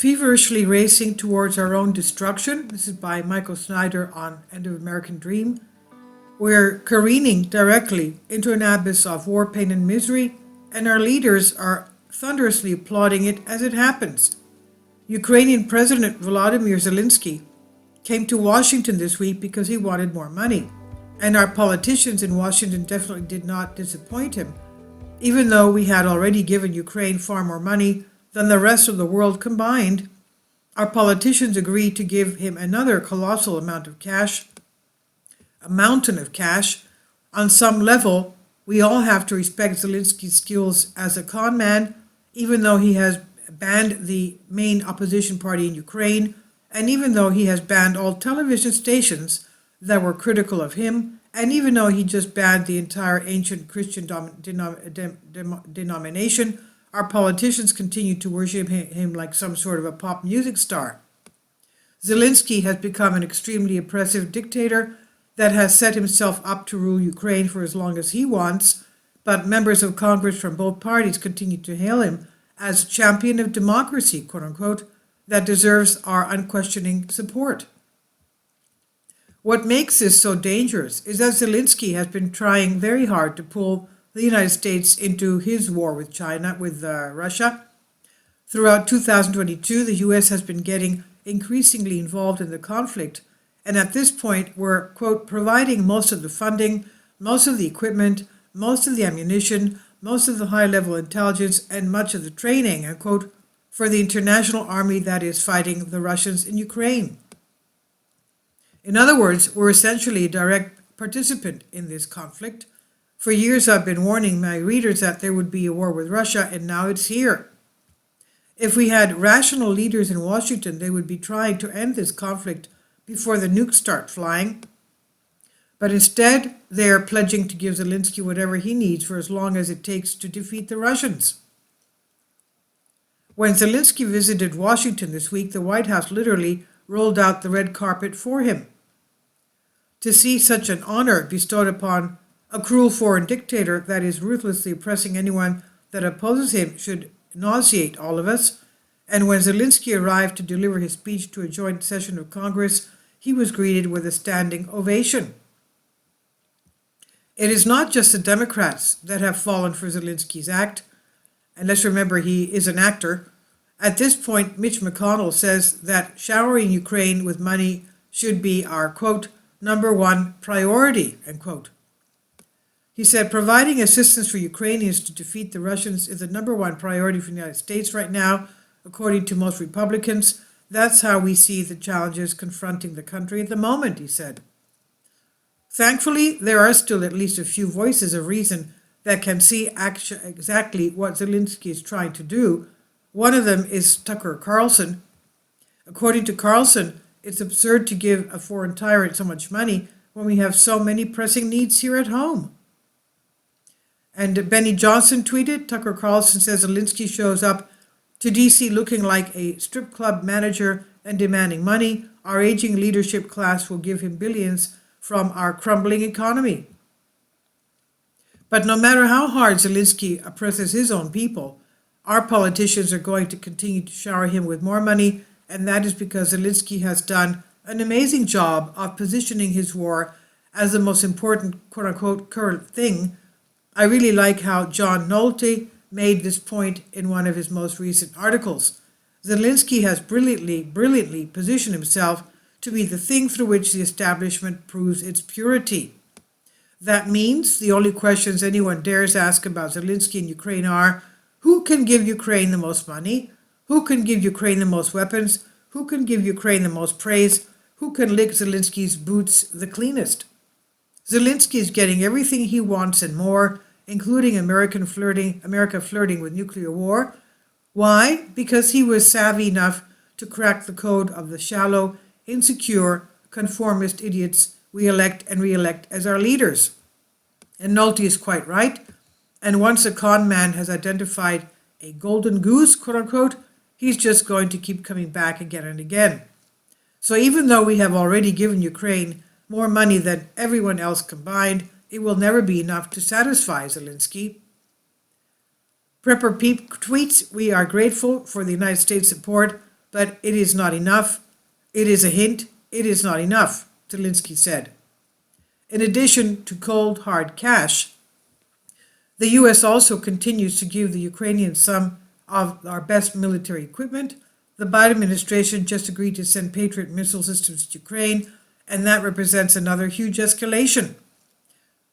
Feverishly racing towards our own destruction. This is by Michael Snyder on End of American Dream. We're careening directly into an abyss of war, pain, and misery, and our leaders are thunderously applauding it as it happens. Ukrainian President Volodymyr Zelensky came to Washington this week because he wanted more money, and our politicians in Washington definitely did not disappoint him, even though we had already given Ukraine far more money than the rest of the world combined. Our politicians agreed to give him another colossal amount of cash, a mountain of cash. On some level, we all have to respect Zelensky's skills as a con man, even though he has banned the main opposition party in Ukraine, and even though he has banned all television stations that were critical of him, and even though he just banned the entire ancient Christian denomination, our politicians continue to worship him like some sort of a pop music star. Zelensky has become an extremely oppressive dictator that has set himself up to rule Ukraine for as long as he wants, but members of Congress from both parties continue to hail him as champion of democracy, quote unquote, that deserves our unquestioning support. What makes this so dangerous is that Zelensky has been trying very hard to pull the United States into his war with China, with Russia. Throughout 2022, the U.S. has been getting increasingly involved in the conflict, and at this point, we're, quote, providing most of the funding, most of the equipment, most of the ammunition, most of the high-level intelligence, and much of the training, unquote, for the international army that is fighting the Russians in Ukraine. In other words, we're essentially a direct participant in this conflict. For years, I've been warning my readers that there would be a war with Russia, and now it's here. If we had rational leaders in Washington, they would be trying to end this conflict before the nukes start flying. But instead, they are pledging to give Zelensky whatever he needs for as long as it takes to defeat the Russians. When Zelensky visited Washington this week, the White House literally rolled out the red carpet for him. To see such an honor bestowed upon a cruel foreign dictator that is ruthlessly oppressing anyone that opposes him should nauseate all of us. And when Zelensky arrived to deliver his speech to a joint session of Congress, he was greeted with a standing ovation. It is not just the Democrats that have fallen for Zelensky's act, and let's remember he is an actor. At this point, Mitch McConnell says that showering Ukraine with money should be our, quote, number one priority, end quote. He said, providing assistance for Ukrainians to defeat the Russians is the number one priority for the United States right now, according to most Republicans. That's how we see the challenges confronting the country at the moment, he said. Thankfully, there are still at least a few voices of reason that can see exactly what Zelensky is trying to do. One of them is Tucker Carlson. According to Carlson, it's absurd to give a foreign tyrant so much money when we have so many pressing needs here at home. And Benny Johnson tweeted, Tucker Carlson says Zelensky shows up to D.C. looking like a strip club manager and demanding money. Our aging leadership class will give him billions from our crumbling economy. But no matter how hard Zelensky oppresses his own people, our politicians are going to continue to shower him with more money, and that is because Zelensky has done an amazing job of positioning his war as the most important, quote-unquote, current thing. I really like how John Nolte made this point in one of his most recent articles. Zelensky has brilliantly positioned himself to be the thing through which the establishment proves its purity. That means the only questions anyone dares ask about Zelensky and Ukraine are, who can give Ukraine the most money? Who can give Ukraine the most weapons? Who can give Ukraine the most praise? Who can lick Zelensky's boots the cleanest? Zelensky is getting everything he wants and more, including America flirting with nuclear war. Why? Because he was savvy enough to crack the code of the shallow, insecure, conformist idiots we elect and re-elect as our leaders. And Nolte is quite right. And once a con man has identified a golden goose, quote unquote, he's just going to keep coming back again and again. So even though we have already given Ukraine more money than everyone else combined, it will never be enough to satisfy Zelensky. Prepper Peep tweets, we are grateful for the United States support, but it is not enough. It is a hint. It is not enough, Zelensky said. In addition to cold, hard cash, the U.S. also continues to give the Ukrainians some of our best military equipment. The Biden administration just agreed to send Patriot missile systems to Ukraine, and that represents another huge escalation.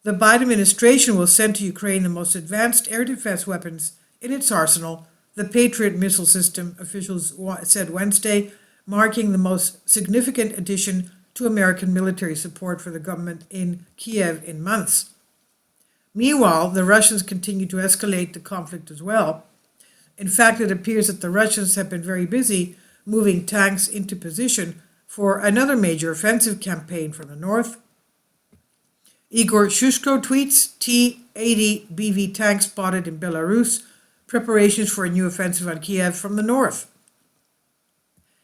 The Biden administration will send to Ukraine the most advanced air defense weapons in its arsenal, the Patriot missile system, officials said Wednesday, marking the most significant addition to American military support for the government in Kiev in months. Meanwhile, the Russians continue to escalate the conflict as well. In fact, it appears that the Russians have been very busy moving tanks into position for another major offensive campaign from the north. Igor Shushko tweets, T-80 BV tanks spotted in Belarus, preparations for a new offensive on Kiev from the north.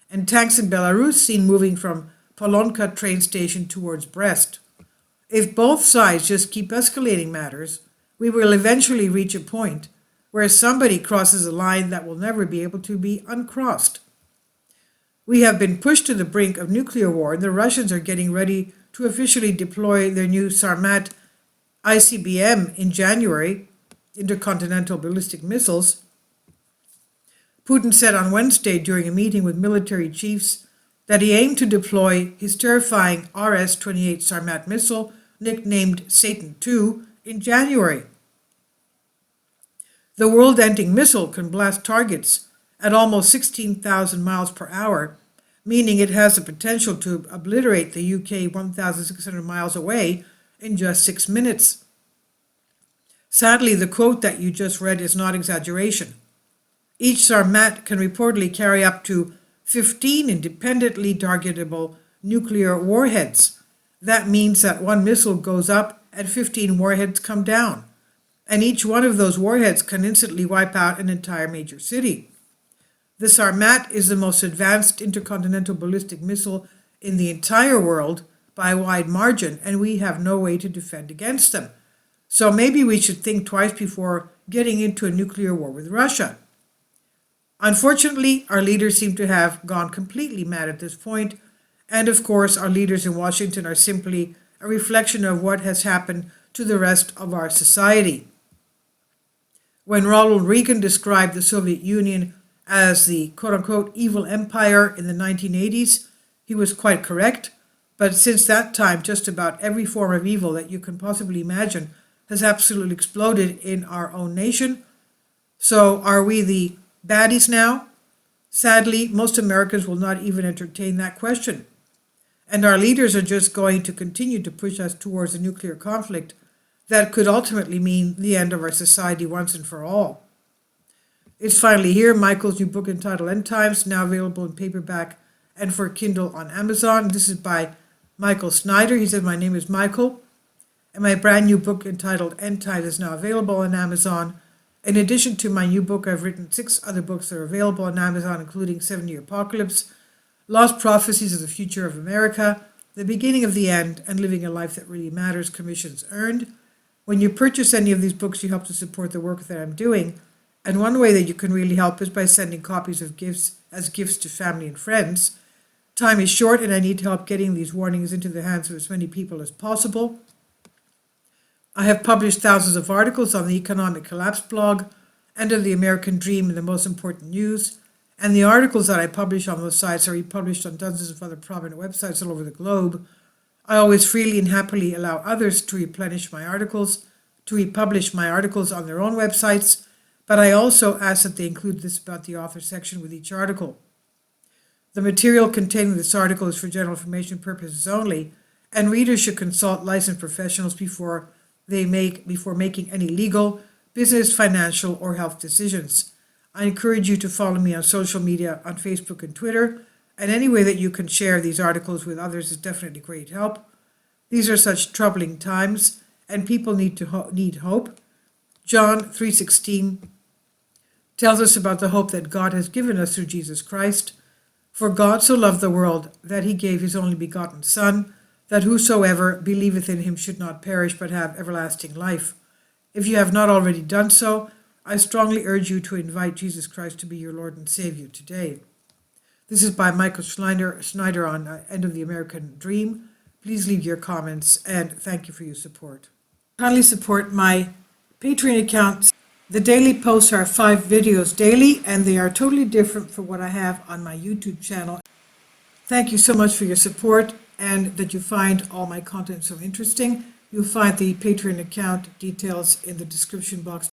And tanks in Belarus seen moving from Polonka train station towards Brest. If both sides just keep escalating matters, we will eventually reach a point where somebody crosses a line that will never be able to be uncrossed. We have been pushed to the brink of nuclear war, and the Russians are getting ready to officially deploy their new Sarmat ICBM in January, intercontinental ballistic missiles. Putin said on Wednesday during a meeting with military chiefs that he aimed to deploy his terrifying RS-28 Sarmat missile, nicknamed Satan II, in January. The world-ending missile can blast targets at almost 16,000 miles per hour, meaning it has the potential to obliterate the UK 1,600 miles away in just 6 minutes. Sadly, the quote that you just read is not exaggeration. Each Sarmat can reportedly carry up to 15 independently targetable nuclear warheads. That means that one missile goes up and 15 warheads come down. And each one of those warheads can instantly wipe out an entire major city. The Sarmat is the most advanced intercontinental ballistic missile in the entire world by a wide margin, and we have no way to defend against them. So maybe we should think twice before getting into a nuclear war with Russia. Unfortunately, our leaders seem to have gone completely mad at this point, and of course our leaders in Washington are simply a reflection of what has happened to the rest of our society. When Ronald Reagan described the Soviet Union as the quote-unquote evil empire in the 1980s, he was quite correct, but since that time just about every form of evil that you can possibly imagine has absolutely exploded in our own nation. So are we the baddies now? Sadly, most Americans will not even entertain that question. And our leaders are just going to continue to push us towards a nuclear conflict that could ultimately mean the end of our society once and for all. It's finally here, Michael's new book entitled End Times, now available in paperback and for Kindle on Amazon. This is by Michael Snyder. He said, "My name is Michael, and my brand new book entitled End Times is now available on Amazon. In addition to my new book, I've written 6 other books that are available on Amazon, including 7-Year Apocalypse, Lost Prophecies of the Future of America, The Beginning of the End, and Living a Life That Really Matters, Commissions Earned. When you purchase any of these books, you help to support the work that I'm doing. And one way that you can really help is by sending copies of gifts as gifts to family and friends. Time is short, and I need help getting these warnings into the hands of as many people as possible. I have published thousands of articles on the Economic Collapse blog and on the American Dream and the most important news, and the articles that I publish on those sites are republished on dozens of other prominent websites all over the globe. I always freely and happily allow others to replenish my articles, to republish my articles on their own websites, but I also ask that they include this about the author section with each article. The material contained in this article is for general information purposes only, and readers should consult licensed professionals before making any legal, business, financial, or health decisions. I encourage you to follow me on social media on Facebook and Twitter, and any way that you can share these articles with others is definitely great help. These are such troubling times, and people need hope. John 3:16 tells us about the hope that God has given us through Jesus Christ. For God so loved the world that he gave his only begotten Son, that whosoever believeth in him should not perish but have everlasting life. If you have not already done so, I strongly urge you to invite Jesus Christ to be your Lord and Savior today. This is by Michael Schneider on End of the American Dream. Please leave your comments, and thank you for your support. Kindly support my Patreon account. The daily posts are 5 videos daily, and they are totally different from what I have on my YouTube channel. Thank you so much for your support, and that you find all my content so interesting. You'll find the Patreon account details in the description box